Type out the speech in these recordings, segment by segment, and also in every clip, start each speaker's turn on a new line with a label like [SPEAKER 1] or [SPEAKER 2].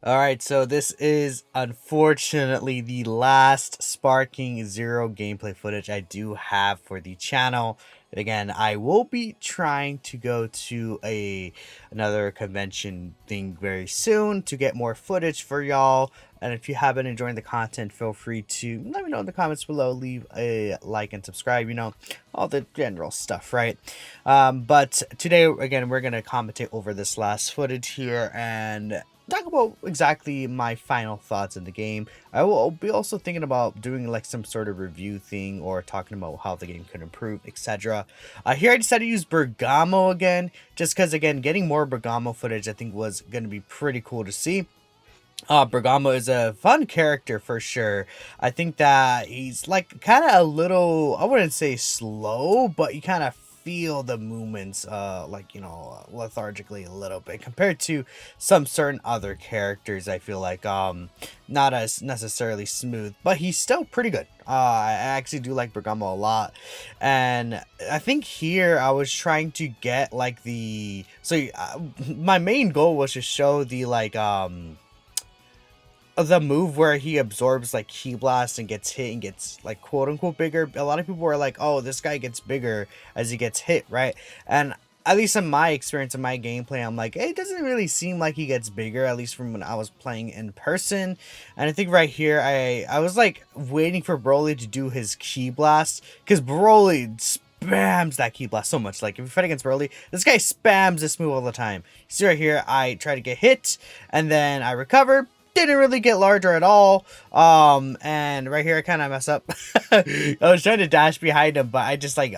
[SPEAKER 1] Alright, so this is unfortunately the last Sparking Zero gameplay footage I do have for the channel. Again, I will be trying to go to another convention thing very soon to get more footage for y'all. And if you have been enjoying the content, feel free to let me know in the comments below, leave a like and subscribe, all the general stuff, right? But today, again, we're going to commentate over this last footage here and talk about exactly my final thoughts in the game. I will be also thinking about doing like some sort of review thing or talking about how the game could improve, etc. Here I decided to use Bergamo again, just because again, getting more Bergamo footage I think was going to be pretty cool to see. Bergamo is a fun character for sure. I think that he's like kind of a little, I wouldn't say slow, but you kind of feel the movements like lethargically a little bit compared to some certain other characters. I feel like not as necessarily smooth, but he's still pretty good. I actually do like Bergamo a lot, and I think here I was trying to get like my main goal was to show the the move where he absorbs like ki blast and gets hit and gets like quote unquote bigger. A lot of people were like, oh, this guy gets bigger as he gets hit, right? And at least in my experience in my gameplay, I'm like, it doesn't really seem like he gets bigger, at least from when I was playing in person. And I think right here I was like waiting for Broly to do his ki blast, because Broly spams that ki blast so much. Like if you fight against Broly, this guy spams this move all the time. See right here, I try to get hit and then I recover, didn't really get larger at all. And right here I kind of mess up. I was trying to dash behind him, but I just like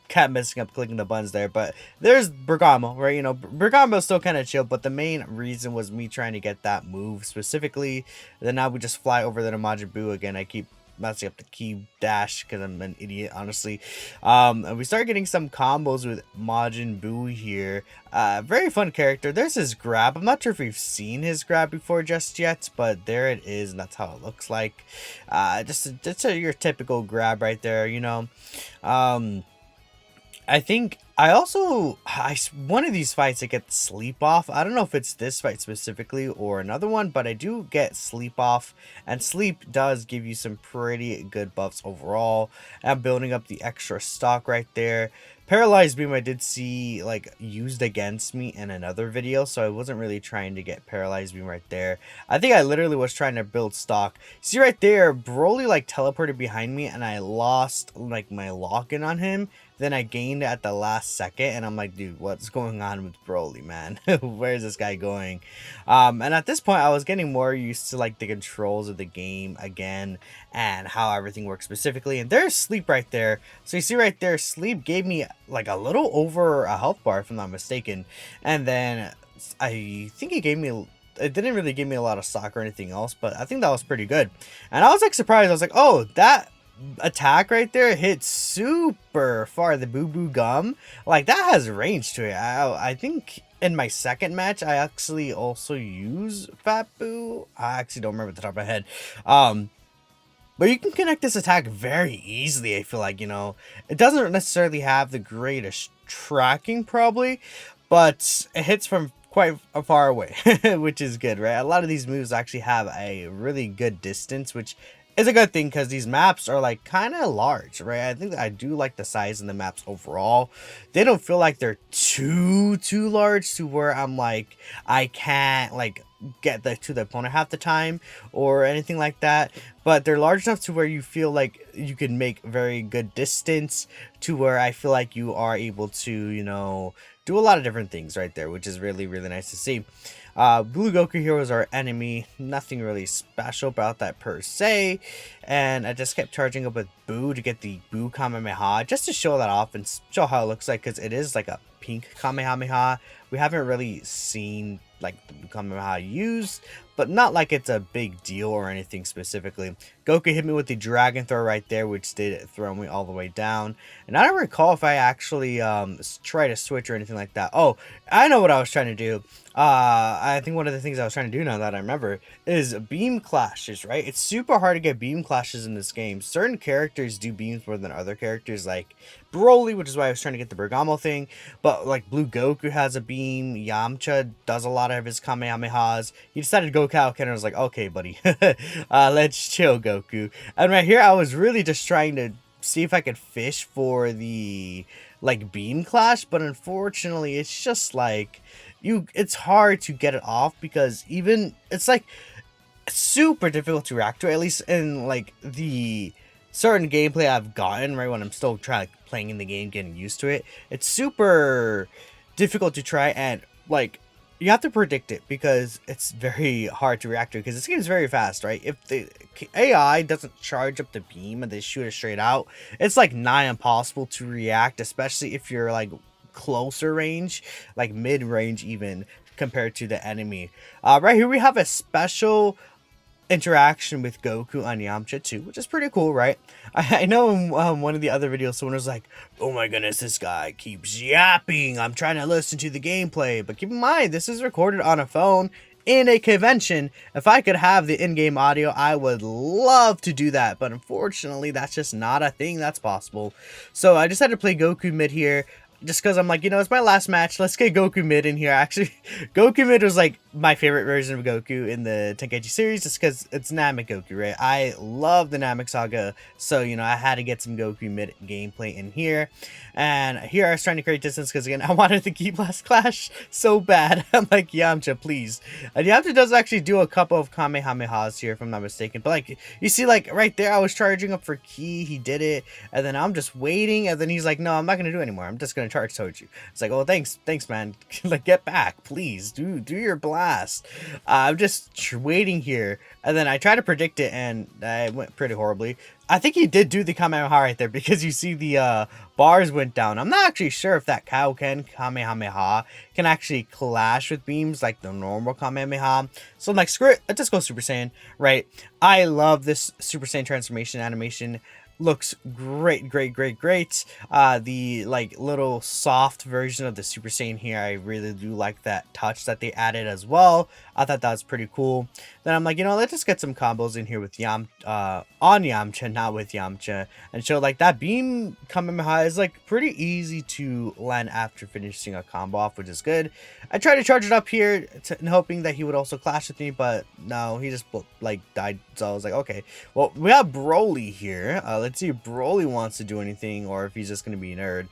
[SPEAKER 1] kept messing up clicking the buttons there. But there's Bergamo, right? Bergamo's still kind of chill, but the main reason was me trying to get that move specifically. Then now we just fly over the Majin Buu again. I keep messing up the key dash because I'm an idiot, honestly. And we start getting some combos with Majin Buu here. Very fun character. There's his grab. I'm not sure if we've seen his grab before just yet, but there it is, and that's how it looks like. Just your typical grab right there, I think one of these fights I get sleep off. I don't know if it's this fight specifically or another one, but I do get sleep off, and sleep does give you some pretty good buffs overall. I'm building up the extra stock right there. Paralyzed beam I did see like used against me in another video, so I wasn't really trying to get paralyzed beam right there. I think I literally was trying to build stock. See right there, Broly like teleported behind me and I lost like my lock-in on him. Then I gained it at the last second, and I'm like, dude, what's going on with Broly, man? Where's this guy going? And at this point, I was getting more used to like the controls of the game again and how everything works specifically. And there's sleep right there. So you see right there, sleep gave me like a little over a health bar, if I'm not mistaken. And then I think it didn't really give me a lot of stock or anything else, but I think that was pretty good. And I was like surprised. I was like, oh, that attack right there hits super far. The Boo Boo Gum, like that has range to it. I think in my second match I actually also use Fat Boo. I actually don't remember at the top of my head. But you can connect this attack very easily. I feel like, it doesn't necessarily have the greatest tracking probably, but it hits from quite far away, which is good, right? A lot of these moves actually have a really good distance, which is a good thing because these maps are like kind of large, right? I think that I do like the size of the maps overall. They don't feel like they're too large to where I'm like I can't like get to the opponent half the time or anything like that, but they're large enough to where you feel like you can make very good distance, to where I feel like you are able to do a lot of different things right there, which is really nice to see. Blue Goku here was our enemy. Nothing really special about that per se. And I just kept charging up with Boo to get the Boo Kamehameha, just to show that off and show how it looks like, because it is like a pink Kamehameha. We haven't really seen like the Boo Kamehameha used, but not like it's a big deal or anything specifically. Goku hit me with the Dragon Throw right there, which did throw me all the way down. And I don't recall if I actually tried to switch or anything like that. Oh, I know what I was trying to do. I think one of the things I was trying to do, now that I remember, is beam clashes, right? It's super hard to get beam clashes in this game. Certain characters do beams more than other characters, like Broly, which is why I was trying to get the Bergamo thing. But but like Blue Goku has a beam. Yamcha does a lot of his Kamehamehas. He decided to go Kaioken and was like, okay, buddy, let's chill, Goku. And right here, I was really just trying to see if I could fish for the like beam clash, but unfortunately, it's just like it's hard to get it off because even it's like super difficult to react to, at least in like the certain gameplay I've gotten, right, when I'm still trying playing in the game, getting used to it. It's super difficult to try, and like you have to predict it because it's very hard to react to because this game is very fast, right? If the AI doesn't charge up the beam and they shoot it straight out, it's like nigh impossible to react, especially if you're like closer range, like mid range even, compared to the enemy. Right here we have a special interaction with Goku on Yamcha too, which is pretty cool, right? I know in one of the other videos someone was like, oh my goodness, this guy keeps yapping, I'm trying to listen to the gameplay. But keep in mind, this is recorded on a phone in a convention. If I could have the in-game audio, I would love to do that, but unfortunately that's just not a thing that's possible. So I decided to play Goku mid here, just because I'm like, it's my last match. Let's get Goku mid in here. Actually, Goku mid was like my favorite version of Goku in the Tenkaichi series, just because it's Namek Goku, right? I love the Namek Saga, so I had to get some Goku mid gameplay in here. And here I was trying to create distance because again, I wanted the Ki Blast Clash so bad. I'm like, Yamcha, please. And Yamcha does actually do a couple of Kamehamehas here, if I'm not mistaken. But like, you see, like right there, I was charging up for Ki. He did it, and then I'm just waiting, and then he's like, no, I'm not gonna do it anymore. I'm just gonna charge Toju. It's like, oh, thanks, man. Like, get back, please. Do your blast. I'm just waiting here, and then I try to predict it, and I went pretty horribly. I think he did do the Kamehameha right there because you see the bars went down. I'm not actually sure if that Kaioken Kamehameha can actually clash with beams like the normal Kamehameha. So I'm like, screw it, let's just go Super Saiyan, right? I love this Super Saiyan transformation animation. Looks great. The like little soft version of the Super Saiyan here, I really do like that touch that they added as well. I thought that was pretty cool. Then I'm like, let's just get some combos in here with on Yamcha, not with Yamcha, and show like that beam Kamehameha is like pretty easy to land after finishing a combo off, which is good. I tried to charge it up here hoping that he would also clash with me, but no, he just like died. So I was like, okay, well, we have Broly here. Let's see if Broly wants to do anything or if he's just gonna be a nerd.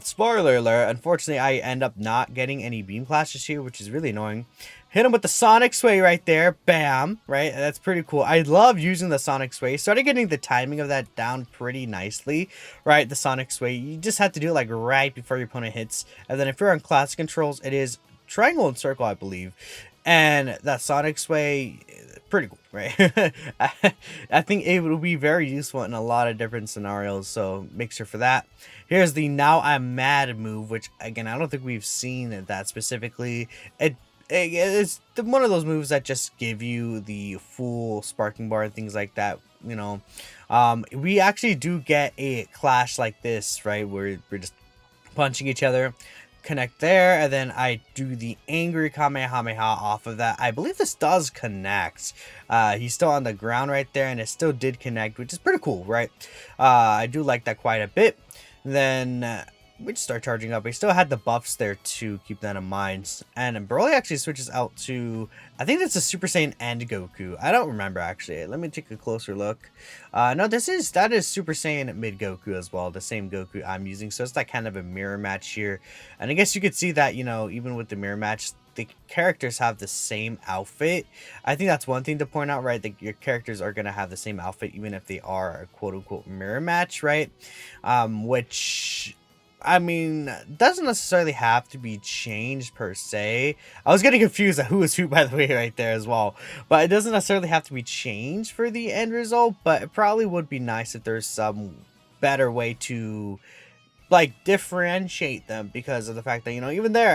[SPEAKER 1] Spoiler alert, unfortunately I end up not getting any beam clashes here, which is really annoying. Hit him with the Sonic Sway right there. Bam. Right? That's pretty cool. I love using the Sonic Sway. Started getting the timing of that down pretty nicely. Right? The Sonic Sway. You just have to do it like right before your opponent hits. And then if you're on classic controls, it is triangle and circle, I believe. And that Sonic Sway, pretty cool, right? I think it will be very useful in a lot of different scenarios, so make sure for that. Here's the Now I'm Mad move, which again, I don't think we've seen that specifically. It's one of those moves that just give you the full sparking bar and things like that, we actually do get a clash like this, right, where we're just punching each other, connect there, and then I do the angry Kamehameha off of that. I believe this does connect. He's still on the ground right there, and it still did connect, which is pretty cool, right? I do like that quite a bit. Then we just start charging up. We still had the buffs there too, keep that in mind. And Broly actually switches out to, I think that's a Super Saiyan and Goku. I don't remember actually. Let me take a closer look. No, that is Super Saiyan mid Goku as well, the same Goku I'm using. So it's like kind of a mirror match here. And I guess you could see that, even with the mirror match, the characters have the same outfit. I think that's one thing to point out, right? That your characters are going to have the same outfit even if they are a quote-unquote mirror match, right? Which, I mean, doesn't necessarily have to be changed per se. I was getting confused at who was who, by the way, right there as well. But it doesn't necessarily have to be changed for the end result, but it probably would be nice if there's some better way to like differentiate them, because of the fact that even there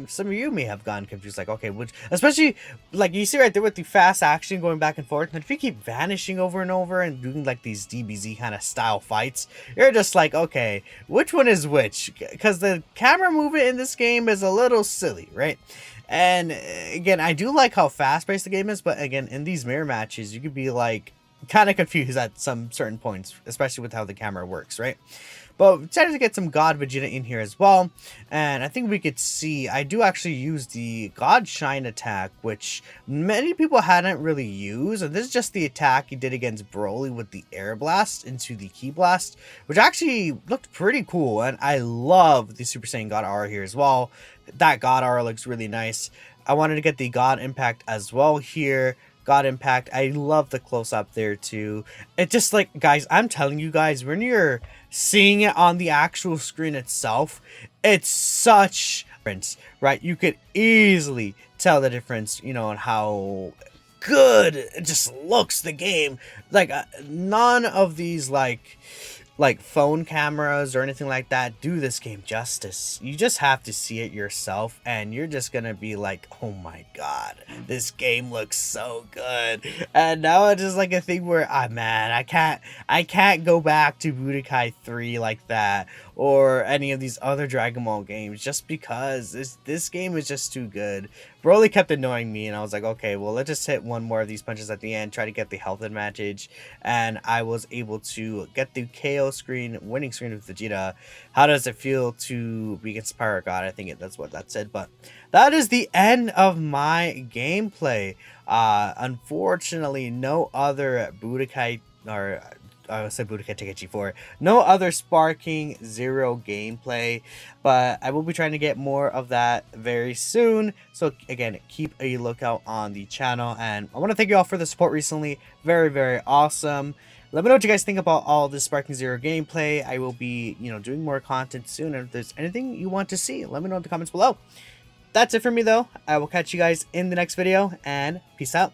[SPEAKER 1] some of you may have gotten confused, like, okay, which, especially like you see right there with the fast action going back and forth, and if you keep vanishing over and over and doing like these DBZ kind of style fights, you're just like, okay, which one is which? Because the camera movement in this game is a little silly, right? And again, I do like how fast paced the game is, but again, in these mirror matches you could be like kind of confused at some certain points, especially with how the camera works, right? but we decided to get some God Vegeta in here as well. And I think we could see, I do actually use the God Shine attack, which many people hadn't really used. And this is just the attack he did against Broly with the Air Blast into the Ki Blast, which actually looked pretty cool. And I love the Super Saiyan God Aura here as well. That God Aura looks really nice. I wanted to get the God Impact as well here. God Impact, I love the close-up there too. It just, like, guys, I'm telling you guys, when you're seeing it on the actual screen itself, it's such difference, right? You could easily tell the difference, you know, on how good it just looks, the game. Like, none of these, like phone cameras or anything like that do this game justice. You just have to see it yourself, and you're just gonna be like, oh my god, this game looks so good. And now it's just like a thing where, man, I can't go back to Budokai 3 like that, or any of these other Dragon Ball games, just because this game is just too good. Broly kept annoying me, and I was like, okay, well, let's just hit one more of these punches at the end, try to get the health advantage, and I was able to get the KO screen, winning screen with Vegeta. How does it feel to be against Pyro God? I think that's what that said, but that is the end of my gameplay. Unfortunately, no other Budokai, or I said Budokai Tenkaichi 4. No other Sparking Zero gameplay, but I will be trying to get more of that very soon. So again, keep a lookout on the channel, and I want to thank you all for the support recently. Very, very awesome. Let me know what you guys think about all this Sparking Zero gameplay. I will be, you know, doing more content soon, and if there's anything you want to see, let me know in the comments below. That's it for me though. I will catch you guys in the next video, and peace out.